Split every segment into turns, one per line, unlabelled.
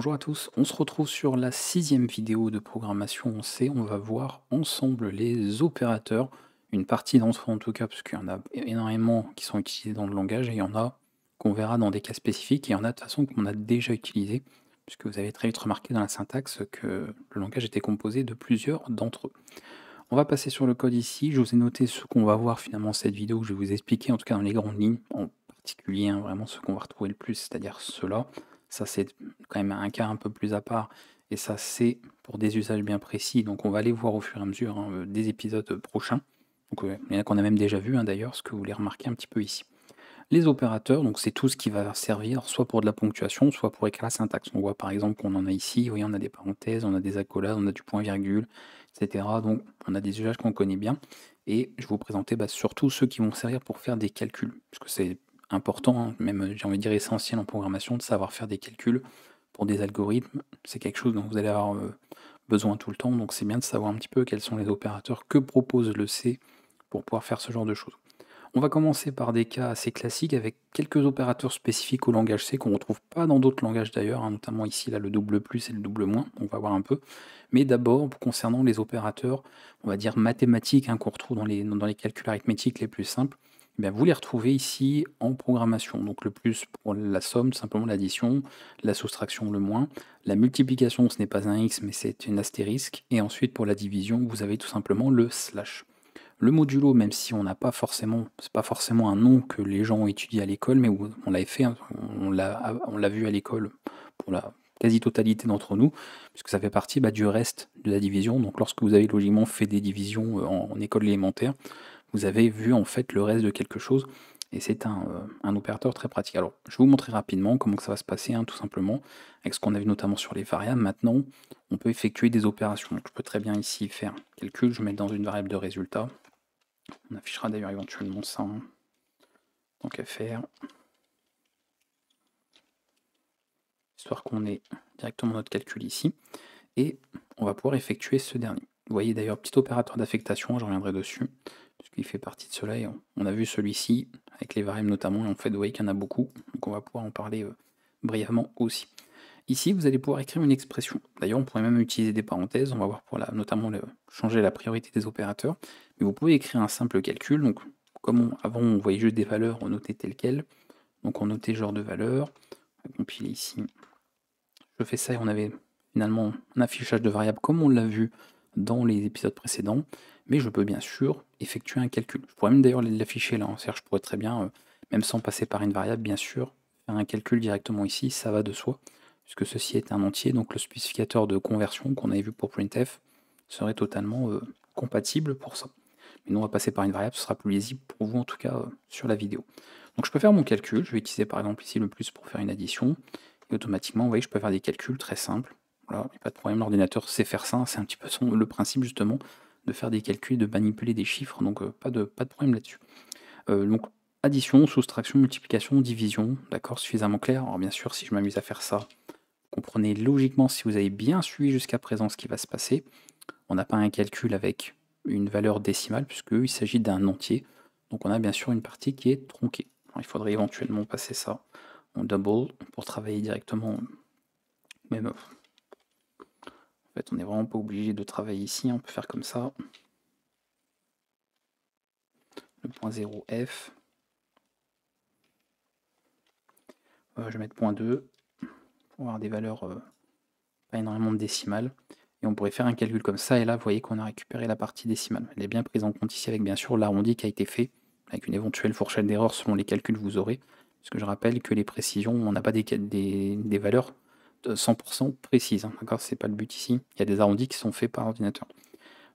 Bonjour à tous, on se retrouve sur la sixième vidéo de programmation en C. On va voir ensemble les opérateurs, une partie d'entre eux en tout cas, parce qu'il y en a énormément qui sont utilisés dans le langage, et il y en a qu'on verra dans des cas spécifiques, et il y en a de toute façon qu'on a déjà utilisé, puisque vous avez très vite remarqué dans la syntaxe que le langage était composé de plusieurs d'entre eux. On va passer sur le code ici, je vous ai noté ce qu'on va voir finalement cette vidéo, que je vais vous expliquer en tout cas dans les grandes lignes, en particulier vraiment ce qu'on va retrouver le plus, c'est-à-dire cela. Ça c'est quand même un cas un peu plus à part, et ça c'est pour des usages bien précis, donc on va aller voir au fur et à mesure des épisodes prochains. Donc il y en a qu'on a même déjà vu d'ailleurs, ce que vous les remarquez un petit peu ici. Les opérateurs, donc c'est tout ce qui va servir soit pour de la ponctuation, soit pour écrire la syntaxe. On voit par exemple qu'on en a ici, vous voyez, on a des parenthèses, on a des accolades, on a du point-virgule, etc. Donc on a des usages qu'on connaît bien. Et je vais vous présenter surtout ceux qui vont servir pour faire des calculs. Parce que c'est important, hein, même j'ai envie de dire essentiel en programmation, de savoir faire des calculs pour des algorithmes. C'est quelque chose dont vous allez avoir besoin tout le temps. Donc c'est bien de savoir un petit peu quels sont les opérateurs que propose le C pour pouvoir faire ce genre de choses. On va commencer par des cas assez classiques avec quelques opérateurs spécifiques au langage C qu'on ne retrouve pas dans d'autres langages d'ailleurs, notamment ici là, le double plus et le double moins, on va voir un peu. Mais d'abord, concernant les opérateurs, on va dire mathématiques, qu'on retrouve dans les calculs arithmétiques les plus simples, eh bien, vous les retrouvez ici en programmation. Donc le plus pour la somme, tout simplement l'addition, la soustraction, le moins. La multiplication, ce n'est pas un X, mais c'est une astérisque. Et ensuite, pour la division, vous avez tout simplement le slash. Le modulo, même si on n'a pas forcément, c'est pas forcément un nom que les gens ont étudié à l'école, mais on l'avait fait, on l'a vu à l'école pour la quasi-totalité d'entre nous, puisque ça fait partie du reste de la division. Donc lorsque vous avez logiquement fait des divisions en école élémentaire, vous avez vu en fait le reste de quelque chose, et c'est un opérateur très pratique. Alors je vais vous montrer rapidement comment que ça va se passer, tout simplement, avec ce qu'on a vu notamment sur les variables. Maintenant, on peut effectuer des opérations. Donc, je peux très bien ici faire calcul, je vais mettre dans une variable de résultat. On affichera d'ailleurs éventuellement ça, tant qu'à faire, histoire qu'on ait directement notre calcul ici, et on va pouvoir effectuer ce dernier. Vous voyez d'ailleurs, petit opérateur d'affectation, je reviendrai dessus, puisqu'il fait partie de cela, et on a vu celui-ci, avec les variables notamment, et en fait, vous voyez qu'il y en a beaucoup, donc on va pouvoir en parler brièvement aussi. Ici, vous allez pouvoir écrire une expression. D'ailleurs, on pourrait même utiliser des parenthèses, on va voir pour notamment changer la priorité des opérateurs, mais vous pouvez écrire un simple calcul, donc comme avant on voyait juste des valeurs, on notait telles quelles, donc on notait genre de valeur, on va compiler ici, je fais ça et on avait finalement un affichage de variables comme on l'a vu dans les épisodes précédents, mais je peux bien sûr effectuer un calcul. Je pourrais même d'ailleurs l'afficher là, c'est-à-dire je pourrais très bien, même sans passer par une variable, bien sûr, faire un calcul directement ici, ça va de soi, puisque ceci est un entier, donc le spécificateur de conversion qu'on avait vu pour printf serait totalement compatible pour ça. Mais nous on va passer par une variable, ce sera plus lisible pour vous en tout cas sur la vidéo. Donc je peux faire mon calcul, je vais utiliser par exemple ici le plus pour faire une addition, et automatiquement, vous voyez, je peux faire des calculs très simples. Voilà, il n'y a pas de problème, l'ordinateur sait faire ça, c'est un petit peu le principe justement de faire des calculs, de manipuler des chiffres, donc pas de problème là-dessus. Donc addition, soustraction, multiplication, division, d'accord, suffisamment clair. Alors bien sûr, si je m'amuse à faire ça, comprenez logiquement, si vous avez bien suivi jusqu'à présent ce qui va se passer, on n'a pas un calcul avec une valeur décimale, puisqu'il s'agit d'un entier, donc on a bien sûr une partie qui est tronquée. Alors, il faudrait éventuellement passer ça en double pour travailler directement, même en fait on n'est vraiment pas obligé de travailler ici, on peut faire comme ça, le point 0f, je vais mettre point 2 pour avoir des valeurs pas énormément de décimales, et on pourrait faire un calcul comme ça, et là vous voyez qu'on a récupéré la partie décimale. Elle est bien prise en compte ici avec bien sûr l'arrondi qui a été fait, avec une éventuelle fourchette d'erreur selon les calculs que vous aurez, parce que je rappelle que les précisions, on n'a pas des valeurs de 100% précises, d'accord, c'est pas le but ici, il y a des arrondis qui sont faits par ordinateur.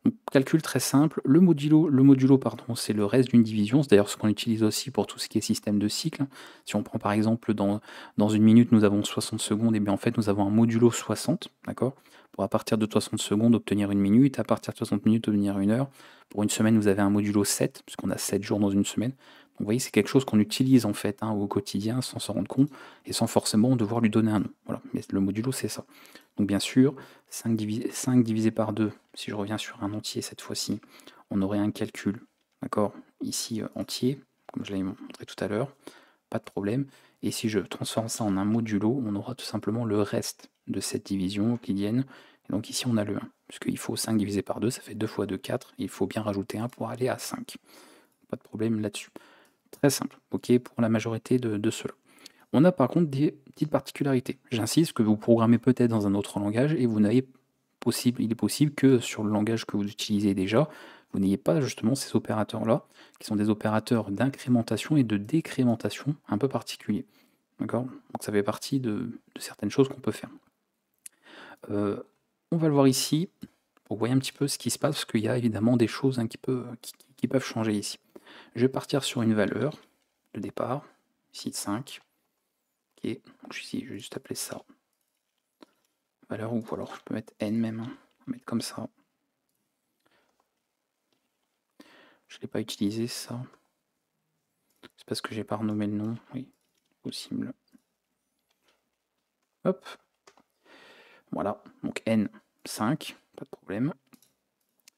Donc, calcul très simple, le modulo pardon, c'est le reste d'une division, c'est d'ailleurs ce qu'on utilise aussi pour tout ce qui est système de cycle. Si on prend par exemple dans une minute nous avons 60 secondes, et bien en fait nous avons un modulo 60, d'accord, pour à partir de 60 secondes obtenir une minute, à partir de 60 minutes obtenir une heure. Pour une semaine vous avez un modulo 7, puisqu'on a 7 jours dans une semaine. Donc vous voyez, c'est quelque chose qu'on utilise en fait au quotidien sans s'en rendre compte, et sans forcément devoir lui donner un nom. Voilà, mais le modulo c'est ça. Donc bien sûr, 5 divisé par 2, si je reviens sur un entier cette fois-ci, on aurait un calcul, d'accord, ici entier, comme je l'avais montré tout à l'heure, pas de problème. Et si je transforme ça en un modulo, on aura tout simplement le reste de cette division euclidienne. Et donc ici on a le 1, puisqu'il faut 5 divisé par 2, ça fait 2 fois 2, 4, et il faut bien rajouter 1 pour aller à 5. Pas de problème là-dessus. Très simple, ok, pour la majorité de ceux-là. On a par contre des petites particularités. J'insiste que vous programmez peut-être dans un autre langage et il est possible que sur le langage que vous utilisez déjà, vous n'ayez pas justement ces opérateurs-là, qui sont des opérateurs d'incrémentation et de décrémentation un peu particuliers. D'accord? Donc ça fait partie de certaines choses qu'on peut faire. On va le voir ici, pour voir un petit peu ce qui se passe, parce qu'il y a évidemment des choses qui peuvent changer ici. Je vais partir sur une valeur de départ, ici 5. Ok, donc ici, je vais juste appeler ça valeur, ou alors je peux mettre n même, hein. On va mettre comme ça. Je ne l'ai pas utilisé ça. C'est parce que j'ai pas renommé le nom, oui, possible. Hop. Voilà, donc n, 5, pas de problème.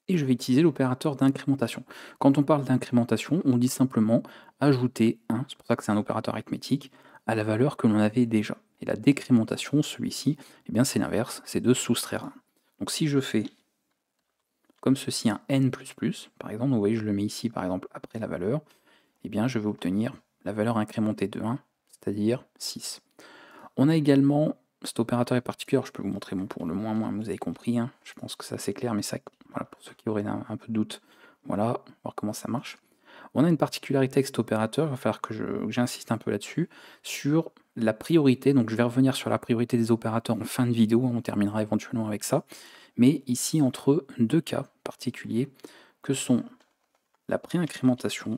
Et je vais utiliser l'opérateur d'incrémentation. Quand on parle d'incrémentation, on dit simplement ajouter 1, c'est pour ça que c'est un opérateur arithmétique, à la valeur que l'on avait déjà. Et la décrémentation, celui-ci, eh bien c'est l'inverse, c'est de soustraire 1. Donc si je fais comme ceci un n++, par exemple, vous voyez, je le mets ici par exemple après la valeur, eh bien je vais obtenir la valeur incrémentée de 1, c'est-à-dire 6. On a également, cet opérateur est particulier, je peux vous montrer pour le moins, vous avez compris, hein, je pense que ça c'est clair, mais ça, voilà, pour ceux qui auraient un peu de doute, voilà, voir comment ça marche. On a une particularité avec cet opérateur, il va falloir que j'insiste un peu là-dessus, sur la priorité, donc je vais revenir sur la priorité des opérateurs en fin de vidéo, on terminera éventuellement avec ça, mais ici entre deux cas particuliers, que sont la pré-incrémentation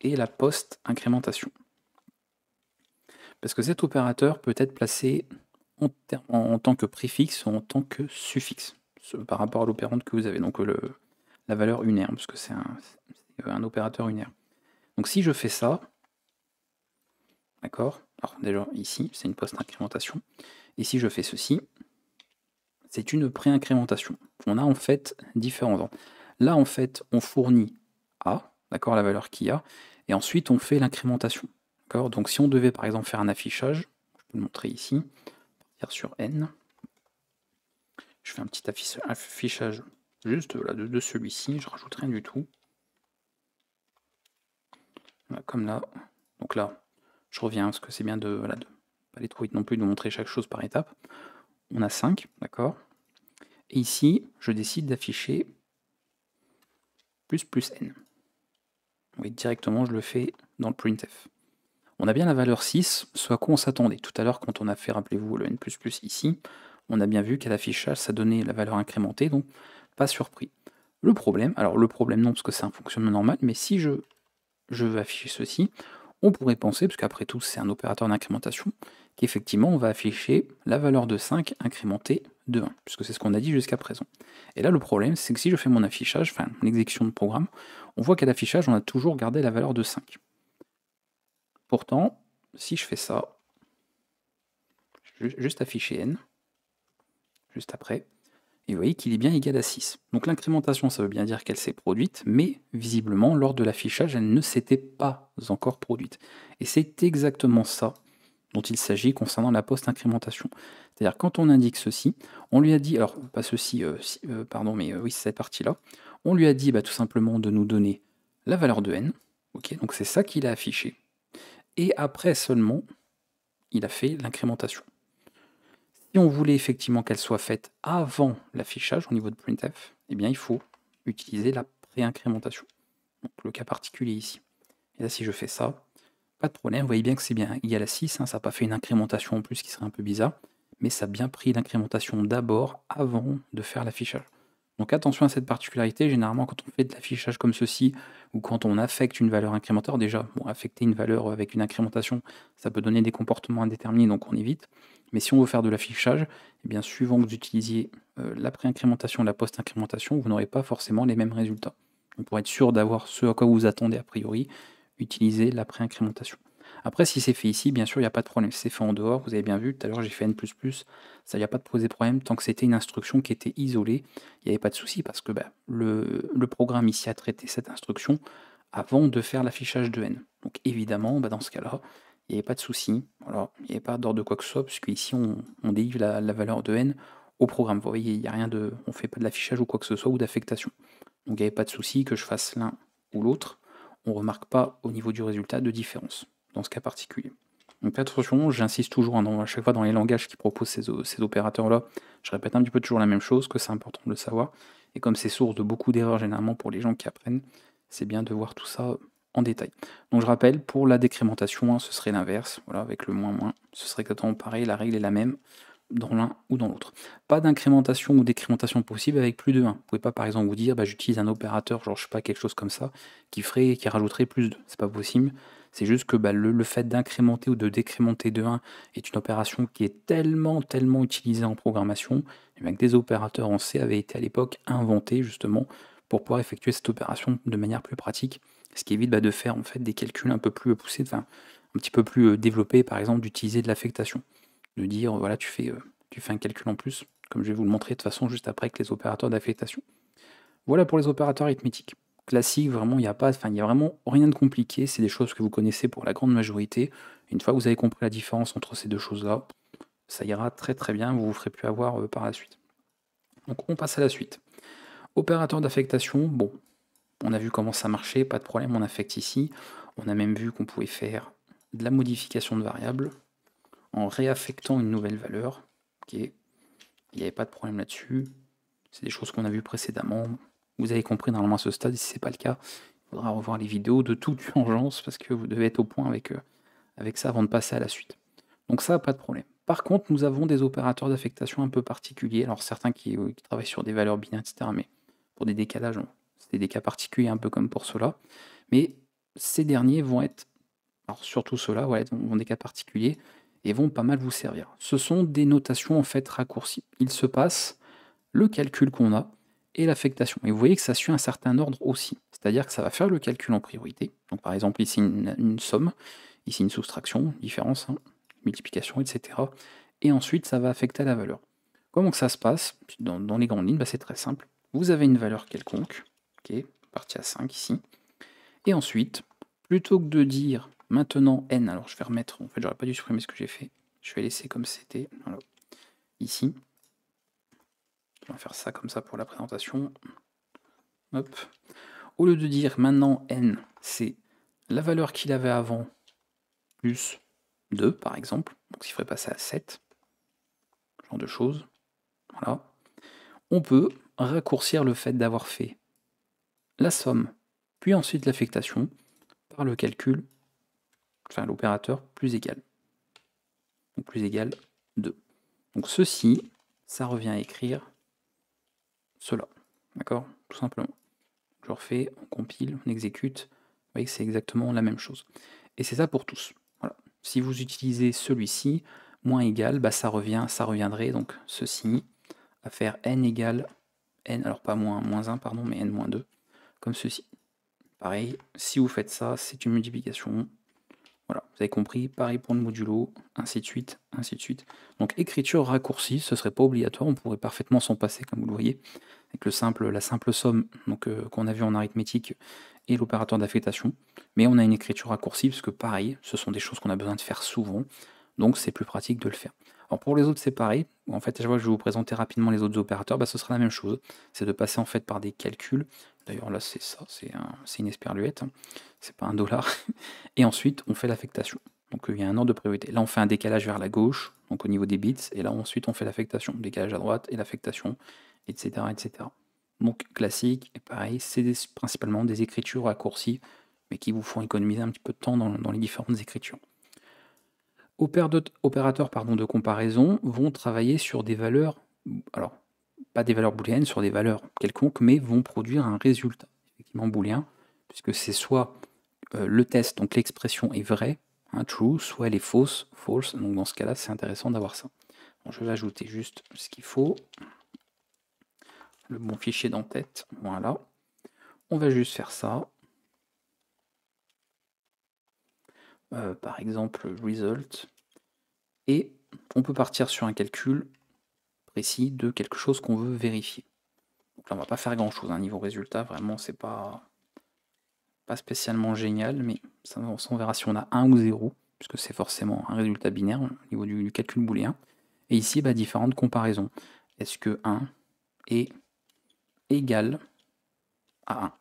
et la post-incrémentation. Parce que cet opérateur peut être placé en tant que préfixe ou en tant que suffixe, par rapport à l'opérande que vous avez, donc la valeur unaire, parce que c'est un opérateur unaire. Donc si je fais ça, d'accord, alors déjà ici, c'est une post-incrémentation, et si je fais ceci, c'est une pré-incrémentation. On a en fait différents temps. Là, en fait, on fournit A, d'accord, la valeur qu'il y a, et ensuite on fait l'incrémentation. Donc si on devait par exemple faire un affichage, je peux le montrer ici, partir sur N, je fais un petit affichage juste là, de celui-ci, je rajoute rien du tout. Voilà, comme là. Donc là, je reviens, parce que c'est bien de pas aller trop vite non plus, de montrer chaque chose par étape. On a 5, d'accord. Et ici, je décide d'afficher plus n. Oui, directement, je le fais dans le printf. On a bien la valeur 6, ce à quoi on s'attendait. Tout à l'heure, quand on a fait, rappelez-vous, le n++ ici, on a bien vu qu'à l'affichage, ça donnait la valeur incrémentée, donc pas surpris. Le problème non, parce que c'est un fonctionnement normal, mais si je veux afficher ceci, on pourrait penser, parce qu'après tout c'est un opérateur d'incrémentation, qu'effectivement on va afficher la valeur de 5 incrémentée de 1, puisque c'est ce qu'on a dit jusqu'à présent. Et là le problème, c'est que si je fais mon affichage, enfin mon exécution de programme, on voit qu'à l'affichage on a toujours gardé la valeur de 5. Pourtant, si je fais ça, juste afficher n, juste après, et vous voyez qu'il est bien égal à 6. Donc l'incrémentation, ça veut bien dire qu'elle s'est produite, mais visiblement, lors de l'affichage, elle ne s'était pas encore produite. Et c'est exactement ça dont il s'agit concernant la post-incrémentation. C'est-à-dire quand on indique ceci, on lui a dit, alors pas ceci, pardon, mais oui, c'est cette partie-là, on lui a dit tout simplement de nous donner la valeur de n, ok, donc c'est ça qu'il a affiché. Et après seulement, il a fait l'incrémentation. Si on voulait effectivement qu'elle soit faite avant l'affichage au niveau de printf, eh bien il faut utiliser la pré-incrémentation. Donc le cas particulier ici. Et là si je fais ça, pas de problème, vous voyez bien que c'est bien égal à 6, hein, ça n'a pas fait une incrémentation en plus qui serait un peu bizarre, mais ça a bien pris l'incrémentation d'abord avant de faire l'affichage. Donc attention à cette particularité, généralement quand on fait de l'affichage comme ceci, ou quand on affecte une valeur incrémentaire, déjà, affecter une valeur avec une incrémentation, ça peut donner des comportements indéterminés, donc on évite. Mais si on veut faire de l'affichage, eh bien suivant que vous utilisiez la pré-incrémentation et la post-incrémentation, vous n'aurez pas forcément les mêmes résultats. Donc pour être sûr d'avoir ce à quoi vous attendez a priori, utilisez la pré-incrémentation. Après, si c'est fait ici, bien sûr, il n'y a pas de problème. Si c'est fait en dehors, vous avez bien vu, tout à l'heure j'ai fait n++, ça n'y a pas de poser problème, tant que c'était une instruction qui était isolée, il n'y avait pas de souci, parce que le programme ici a traité cette instruction avant de faire l'affichage de n. Donc évidemment, dans ce cas-là, il n'y avait pas de souci, voilà, il n'y avait pas d'ordre de quoi que ce soit, puisque ici on délivre la valeur de n au programme. Vous voyez, il n'y a rien de. On ne fait pas de l'affichage ou quoi que ce soit, ou d'affectation. Donc il n'y avait pas de souci que je fasse l'un ou l'autre. On ne remarque pas au niveau du résultat de différence, dans ce cas particulier. Donc attention, j'insiste toujours à chaque fois dans les langages qui proposent ces opérateurs-là, je répète un petit peu toujours la même chose, que c'est important de le savoir. Et comme c'est source de beaucoup d'erreurs généralement pour les gens qui apprennent, c'est bien de voir tout ça en détail. Donc je rappelle, pour la décrémentation, ce serait l'inverse, voilà, avec le moins moins, ce serait exactement pareil, la règle est la même dans l'un ou dans l'autre. Pas d'incrémentation ou décrémentation possible avec plus de 1. Vous pouvez pas par exemple vous dire j'utilise un opérateur, genre je sais pas, quelque chose comme ça, qui rajouterait plus de. C'est pas possible. C'est juste que le fait d'incrémenter ou de décrémenter de 1 est une opération qui est tellement utilisée en programmation, et bien que des opérateurs en C avaient été à l'époque inventés justement pour pouvoir effectuer cette opération de manière plus pratique, ce qui évite de faire en fait des calculs un peu plus poussés, enfin un petit peu plus développés, par exemple d'utiliser de l'affectation. De dire voilà, tu fais un calcul en plus, comme je vais vous le montrer de toute façon juste après avec les opérateurs d'affectation. Voilà pour les opérateurs arithmétiques. Classique, vraiment, il n'y a vraiment rien de compliqué, c'est des choses que vous connaissez pour la grande majorité. Une fois que vous avez compris la différence entre ces deux choses-là, ça ira très très bien, vous ne vous ferez plus avoir par la suite. Donc on passe à la suite. Opérateur d'affectation, bon, on a vu comment ça marchait, pas de problème, on affecte ici. On a même vu qu'on pouvait faire de la modification de variables en réaffectant une nouvelle valeur. Ok, il n'y avait pas de problème là-dessus. C'est des choses qu'on a vues précédemment. Vous avez compris normalement à ce stade, si ce n'est pas le cas, il faudra revoir les vidéos de toute urgence parce que vous devez être au point avec ça avant de passer à la suite. Donc ça, pas de problème. Par contre, nous avons des opérateurs d'affectation un peu particuliers. Alors certains qui travaillent sur des valeurs binaires, etc. Mais pour des décalages, c'est des cas particuliers un peu comme pour cela. Mais ces derniers vont être, alors surtout ceux-là, vont des cas particuliers et vont pas mal vous servir. Ce sont des notations en fait raccourcies. Il se passe le calcul qu'on a et l'affectation. Et vous voyez que ça suit un certain ordre aussi. C'est-à-dire que ça va faire le calcul en priorité. Donc par exemple ici une somme, ici une soustraction, différence, multiplication, etc. Et ensuite ça va affecter la valeur. Comment que ça se passe dans les grandes lignes? C'est très simple. Vous avez une valeur quelconque, ok, partie à 5 ici. Et ensuite, plutôt que de dire maintenant n, alors je vais remettre, en fait j'aurais pas dû supprimer ce que j'ai fait, je vais laisser comme c'était, voilà, ici. On va faire ça comme ça pour la présentation. Hop. Au lieu de dire maintenant n, c'est la valeur qu'il avait avant plus 2 par exemple, donc il ferait passer à 7, ce genre de choses. Voilà. On peut raccourcir le fait d'avoir fait la somme, puis ensuite l'affectation, par le calcul, enfin l'opérateur plus égal. Donc plus égal 2. Donc ceci, ça revient à écrire cela. D'accord? Tout simplement. Je refais, on compile, on exécute. Vous voyez que c'est exactement la même chose. Et c'est ça pour tous. Voilà. Si vous utilisez celui-ci, moins égal, ça reviendrait donc ceci à faire n égale n, alors pas moins 1, pardon, mais n moins 2, comme ceci. Pareil, si vous faites ça, c'est une multiplication. Voilà, vous avez compris, pareil pour le modulo, ainsi de suite, ainsi de suite. Donc écriture raccourcie, ce serait pas obligatoire, on pourrait parfaitement s'en passer, comme vous le voyez, avec la simple somme qu'on a vu en arithmétique et l'opérateur d'affectation. Mais on a une écriture raccourcie, parce que pareil, ce sont des choses qu'on a besoin de faire souvent, donc c'est plus pratique de le faire. Alors pour les autres, c'est pareil. En fait, je vais vous présenter rapidement les autres opérateurs. Ce sera la même chose. C'est de passer en fait par des calculs. D'ailleurs, là, c'est ça, c'est une esperluette. C'est pas un dollar. Et ensuite, on fait l'affectation. Donc il y a un ordre de priorité. Là, on fait un décalage vers la gauche, donc au niveau des bits. Et là, ensuite, on fait l'affectation. Décalage à droite et l'affectation, etc., etc. Donc classique, et pareil, c'est principalement des écritures raccourcies, mais qui vous font économiser un petit peu de temps dans les différentes écritures. Opérateurs de comparaison vont travailler sur des valeurs, alors pas des valeurs booléennes, sur des valeurs quelconques, mais vont produire un résultat, effectivement booléen, puisque c'est soit le test, donc l'expression est vraie, true, soit elle est fausse, false, donc dans ce cas-là, c'est intéressant d'avoir ça. Bon, je vais ajouter juste ce qu'il faut, le bon fichier d'en-tête, voilà. On va juste faire ça. Par exemple, result, et on peut partir sur un calcul précis de quelque chose qu'on veut vérifier. Donc là, on va pas faire grand-chose, niveau résultat, vraiment, c'est pas spécialement génial, mais ça, on verra si on a 1 ou 0. puisque c'est forcément un résultat binaire au niveau du calcul booléen. Et ici, différentes comparaisons. Est-ce que 1 est égal à 1?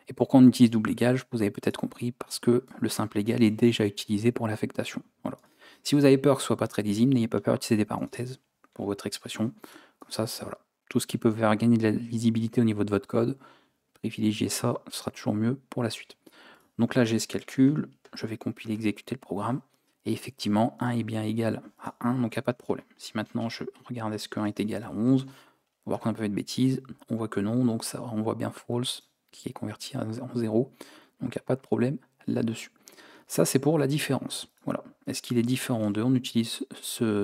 Et pourquoi on utilise double égal? Vous avez peut-être compris, parce que le simple égal est déjà utilisé pour l'affectation. Voilà. Si vous avez peur que ce soit pas très lisible, n'ayez pas peur d'utiliser des parenthèses pour votre expression. Comme ça, voilà. Tout ce qui peut faire gagner de la lisibilité au niveau de votre code, privilégiez ça, ce sera toujours mieux pour la suite. Donc là, j'ai ce calcul, je vais compiler, exécuter le programme, et effectivement, 1 est bien égal à 1, donc il n'y a pas de problème. Si maintenant je regarde est-ce que 1 est égal à 11, on va voir qu'on a pas fait de bêtises, on voit que non, donc ça renvoie bien false, qui est converti en 0, donc il n'y a pas de problème là-dessus. Ça, c'est pour la différence. Voilà. Est-ce qu'il est différent de? On utilise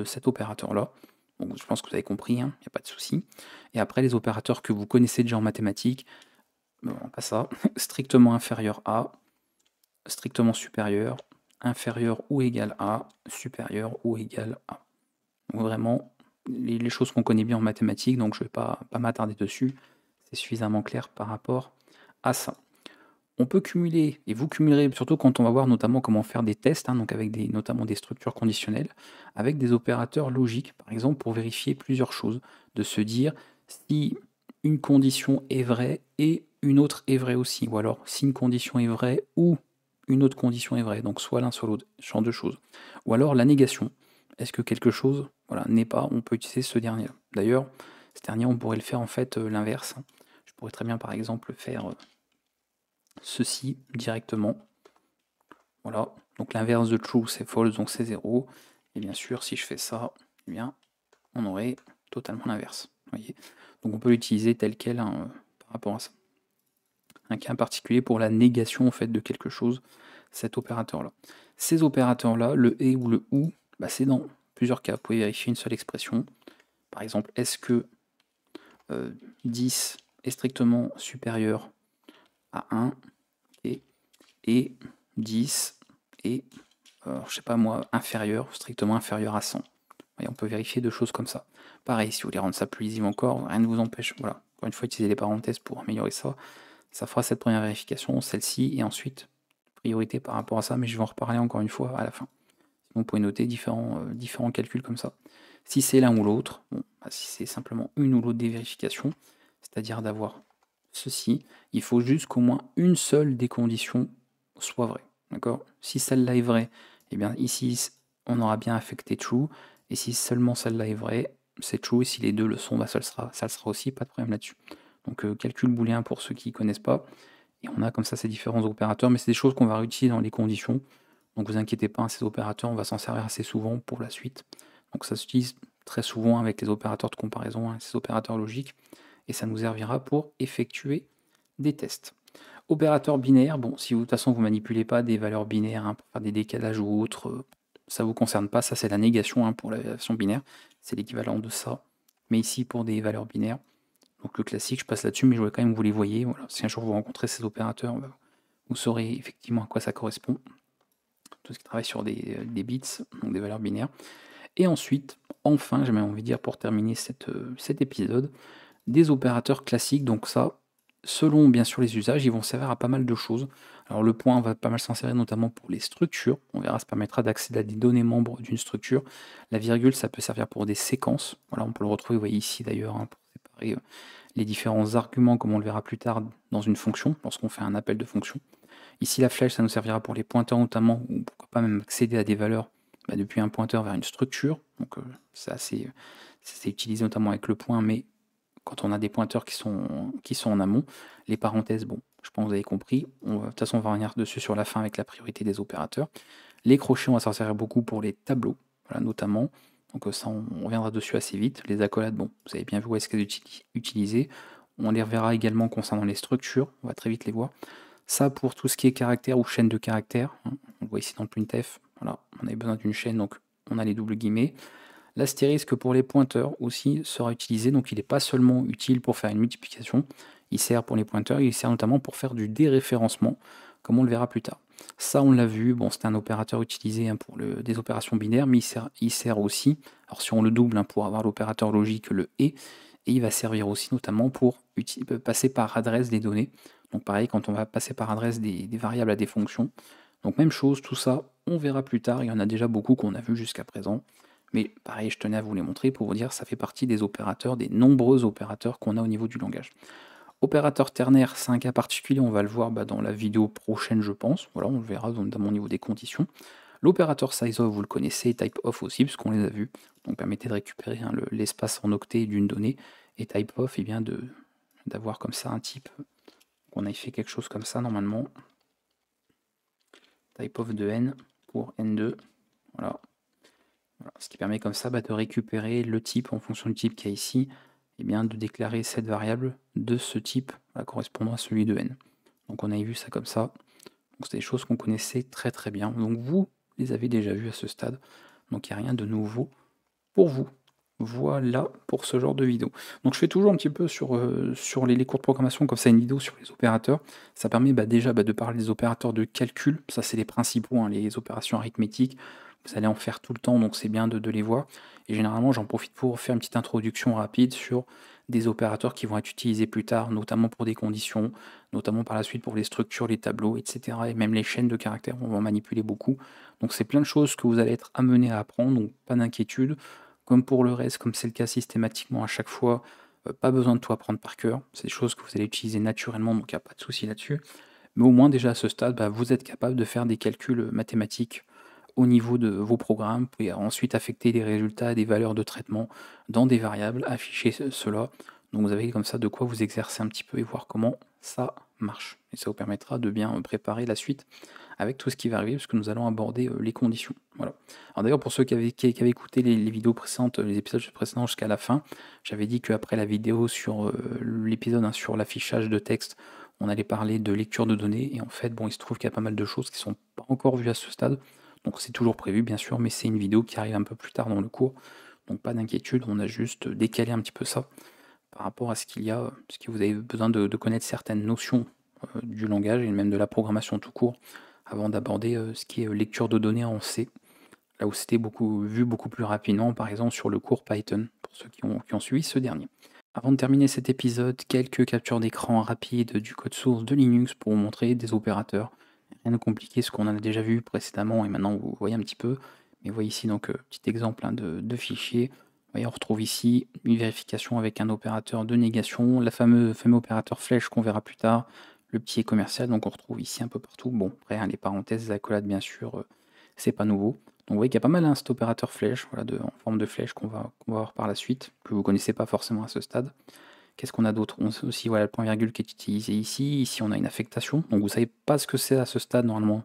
cet opérateur-là. Donc, je pense que vous avez compris, il n'y a pas de souci. Et après, les opérateurs que vous connaissez déjà en mathématiques, bon, pas ça, strictement inférieur à, strictement supérieur, inférieur ou égal à, supérieur ou égal à. Donc, vraiment, les choses qu'on connaît bien en mathématiques, donc je ne vais pas m'attarder dessus. C'est suffisamment clair par rapport à ça. On peut cumuler, et vous cumulerez surtout quand on va voir notamment comment faire des tests, donc avec notamment des structures conditionnelles, avec des opérateurs logiques, par exemple, pour vérifier plusieurs choses, de se dire si une condition est vraie et une autre est vraie aussi, ou alors si une condition est vraie ou une autre condition est vraie, donc soit l'un soit l'autre, ce genre de choses. Ou alors la négation, est-ce que quelque chose n'est pas, on peut utiliser ce dernier. D'ailleurs, ce dernier, on pourrait le faire en fait l'inverse. Je pourrais très bien par exemple faire ceci directement. Voilà, donc l'inverse de true c'est false, donc c'est 0. Et bien sûr, si je fais ça, eh bien, on aurait totalement l'inverse. Voyez, donc on peut l'utiliser tel quel par rapport à ça. Un cas particulier pour la négation en fait de quelque chose, cet opérateur-là. Ces opérateurs-là, le et ou le ou, c'est dans plusieurs cas. Vous pouvez vérifier une seule expression. Par exemple, est-ce que 10 est strictement supérieur à 1 et 10 est, je sais pas moi, inférieur, strictement inférieur à 100. Et on peut vérifier deux choses comme ça. Pareil, si vous voulez rendre ça plus lisible encore, rien ne vous empêche, voilà, encore une fois, utiliser les parenthèses pour améliorer ça. Ça fera cette première vérification, celle-ci, et ensuite, priorité par rapport à ça, mais je vais en reparler encore une fois à la fin. Sinon, vous pouvez noter différents calculs comme ça. Si c'est l'un ou l'autre, si c'est simplement une ou l'autre des vérifications, c'est-à-dire d'avoir ceci, il faut juste qu'au moins une seule des conditions soit vraie. D'accord? Si celle-là est vraie, et bien ici, on aura bien affecté true, et si seulement celle-là est vraie, c'est true, et si les deux le sont, ça le sera aussi, pas de problème là-dessus. Donc calcul booléen pour ceux qui ne connaissent pas, et on a comme ça ces différents opérateurs, mais c'est des choses qu'on va réutiliser dans les conditions, donc vous inquiétez pas, ces opérateurs, on va s'en servir assez souvent pour la suite. Donc ça s'utilise très souvent avec les opérateurs de comparaison, ces opérateurs logiques, et ça nous servira pour effectuer des tests. Opérateur binaire, bon, si vous, de toute façon vous ne manipulez pas des valeurs binaires pour faire des décalages ou autres, ça ne vous concerne pas, ça c'est la négation pour la version binaire, c'est l'équivalent de ça. Mais ici pour des valeurs binaires, donc le classique, je passe là-dessus, mais je voulais quand même que vous les voyez. Voilà. Si un jour vous rencontrez ces opérateurs, vous saurez effectivement à quoi ça correspond. Tout ce qui travaille sur des bits, donc des valeurs binaires. Et ensuite, enfin, j'ai même envie de dire pour terminer cet épisode, des opérateurs classiques, donc ça, selon bien sûr les usages, ils vont servir à pas mal de choses. Alors le point va pas mal s'en servir notamment pour les structures, on verra, ça permettra d'accéder à des données membres d'une structure. La virgule, ça peut servir pour des séquences, voilà, on peut le retrouver, vous voyez ici d'ailleurs, pour séparer les différents arguments, comme on le verra plus tard dans une fonction, lorsqu'on fait un appel de fonction. Ici la flèche, ça nous servira pour les pointeurs notamment, ou pourquoi pas même accéder à des valeurs depuis un pointeur vers une structure, donc c'est utilisé notamment avec le point, mais quand on a des pointeurs qui sont en amont, les parenthèses, bon, je pense que vous avez compris, de toute façon on va revenir dessus sur la fin avec la priorité des opérateurs. Les crochets, on va s'en servir beaucoup pour les tableaux, voilà, notamment, donc ça on reviendra dessus assez vite. Les accolades, bon, vous avez bien vu où est-ce qu'elles sont utilisées, on les reverra également concernant les structures, on va très vite les voir. Ça pour tout ce qui est caractère ou chaîne de caractères, on le voit ici dans le printf, voilà, on avait besoin d'une chaîne, donc on a les doubles guillemets. L'astérisque pour les pointeurs aussi sera utilisé, donc il n'est pas seulement utile pour faire une multiplication, il sert pour les pointeurs, il sert notamment pour faire du déréférencement, comme on le verra plus tard. Ça on l'a vu, bon c'est un opérateur utilisé pour des opérations binaires, mais il sert aussi, alors si on le double pour avoir l'opérateur logique, le et il va servir aussi notamment pour passer par adresse des données. Donc pareil, quand on va passer par adresse des variables à des fonctions, Donc même chose, tout ça, on verra plus tard, il y en a déjà beaucoup qu'on a vu jusqu'à présent. Mais pareil, je tenais à vous les montrer pour vous dire ça fait partie des opérateurs, des nombreux opérateurs qu'on a au niveau du langage. Opérateur ternaire, c'est un cas particulier, on va le voir dans la vidéo prochaine, je pense. Voilà, on le verra notamment au niveau des conditions. L'opérateur sizeof, vous le connaissez, typeof aussi, puisqu'on les a vus. Donc permettez de récupérer l'espace en octets d'une donnée. Et typeof, et bien d'avoir comme ça un type. On a fait quelque chose comme ça normalement. Typeof de n pour n2. Voilà. Ce qui permet comme ça de récupérer le type en fonction du type qu'il y a ici, et bien de déclarer cette variable de ce type correspondant à celui de n. Donc on avait vu ça comme ça. Donc c'est des choses qu'on connaissait très très bien. Donc vous les avez déjà vues à ce stade. Donc il n'y a rien de nouveau pour vous. Voilà pour ce genre de vidéo. Donc je fais toujours un petit peu sur les cours de programmation, comme ça une vidéo sur les opérateurs. Ça permet déjà de parler des opérateurs de calcul. Ça c'est les principaux, hein, les opérations arithmétiques. Vous allez en faire tout le temps, donc c'est bien de les voir. Et généralement j'en profite pour faire une petite introduction rapide sur des opérateurs qui vont être utilisés plus tard, notamment pour des conditions, notamment par la suite pour les structures, les tableaux, etc. Et même les chaînes de caractères, on va en manipuler beaucoup. Donc c'est plein de choses que vous allez être amené à apprendre, donc pas d'inquiétude. Comme pour le reste, comme c'est le cas systématiquement à chaque fois, pas besoin de tout apprendre par cœur. C'est des choses que vous allez utiliser naturellement, donc il n'y a pas de souci là-dessus. Mais au moins déjà à ce stade, vous êtes capable de faire des calculs mathématiques au niveau de vos programmes, et ensuite affecter des résultats, des valeurs de traitement dans des variables, afficher cela. Donc vous avez comme ça de quoi vous exercer un petit peu et voir comment ça marche. Et ça vous permettra de bien préparer la suite avec tout ce qui va arriver, parce que nous allons aborder les conditions. Voilà. Alors d'ailleurs, pour ceux qui avaient écouté les vidéos précédentes, les épisodes précédents jusqu'à la fin, j'avais dit qu'après la vidéo sur l'épisode sur l'affichage de texte, on allait parler de lecture de données, et en fait, bon, il se trouve qu'il y a pas mal de choses qui sont pas encore vues à ce stade, donc c'est toujours prévu, bien sûr, mais c'est une vidéo qui arrive un peu plus tard dans le cours, donc pas d'inquiétude, on a juste décalé un petit peu ça par rapport à ce qu'il y a, parce que vous avez besoin de connaître certaines notions du langage et même de la programmation tout court, avant d'aborder ce qui est lecture de données en C, là où c'était vu beaucoup plus rapidement, par exemple sur le cours Python, pour ceux qui ont suivi ce dernier. Avant de terminer cet épisode, quelques captures d'écran rapides du code source de Linux pour vous montrer des opérateurs. Rien de compliqué, ce qu'on a déjà vu précédemment, et maintenant vous voyez un petit peu. Mais vous voyez ici donc petit exemple de fichier. Vous voyez, on retrouve ici une vérification avec un opérateur de négation, la fameux opérateur flèche qu'on verra plus tard, le petit et commercial, donc on retrouve ici un peu partout. Bon, après, les parenthèses, les accolades, bien sûr, c'est pas nouveau. Donc vous voyez qu'il y a pas mal cet opérateur flèche, voilà, en forme de flèche qu'on va voir par la suite, que vous ne connaissez pas forcément à ce stade. Qu'est-ce qu'on a d'autre? On sait aussi voilà, le point virgule qui est utilisé ici. Ici, on a une affectation. Donc vous ne savez pas ce que c'est à ce stade, normalement,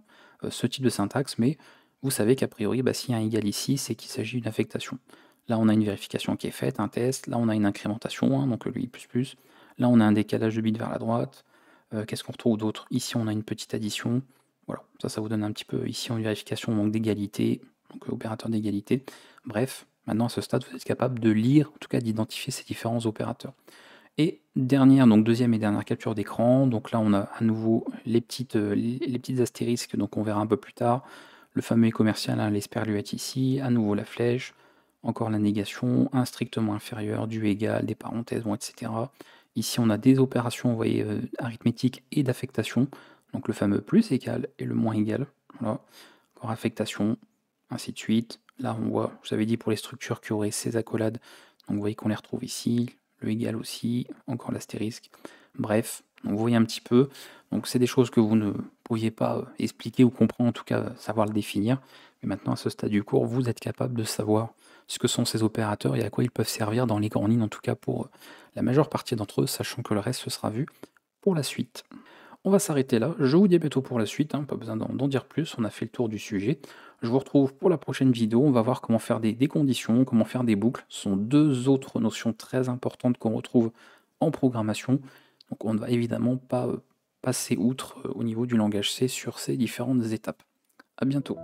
ce type de syntaxe, mais vous savez qu'a priori, s'il y a un égal ici, c'est qu'il s'agit d'une affectation. Là, on a une vérification qui est faite, un test. Là, on a une incrémentation, donc le i++. Là, on a un décalage de bits vers la droite. Qu'est-ce qu'on retrouve d'autre? Ici, on a une petite addition. Voilà, ça vous donne un petit peu ici une vérification d'égalité, donc opérateur d'égalité. Bref, maintenant à ce stade, vous êtes capable de lire, en tout cas d'identifier ces différents opérateurs. Et deuxième et dernière capture d'écran, donc là on a à nouveau les petites astérisques, donc on verra un peu plus tard, le fameux commercial, hein, l'esperluette ici, à nouveau la flèche, encore la négation, un strictement inférieur, du égal, des parenthèses, etc. Ici on a des opérations, vous voyez, arithmétiques et d'affectation, donc le fameux plus égal et le moins égal, voilà, encore affectation, ainsi de suite. Là on voit, je vous avais dit pour les structures qui auraient ces accolades, donc vous voyez qu'on les retrouve ici, le égal aussi, encore l'astérisque. Bref, donc vous voyez un petit peu. Donc c'est des choses que vous ne pouviez pas expliquer ou comprendre, en tout cas savoir le définir. Mais maintenant, à ce stade du cours, vous êtes capable de savoir ce que sont ces opérateurs et à quoi ils peuvent servir dans les grandes lignes, en tout cas pour la majeure partie d'entre eux, sachant que le reste se sera vu pour la suite. On va s'arrêter là, je vous dis à bientôt pour la suite, hein, pas besoin d'en dire plus, on a fait le tour du sujet. Je vous retrouve pour la prochaine vidéo, on va voir comment faire des conditions, comment faire des boucles. Ce sont deux autres notions très importantes qu'on retrouve en programmation. Donc on ne va évidemment pas passer outre au niveau du langage C sur ces différentes étapes. A bientôt.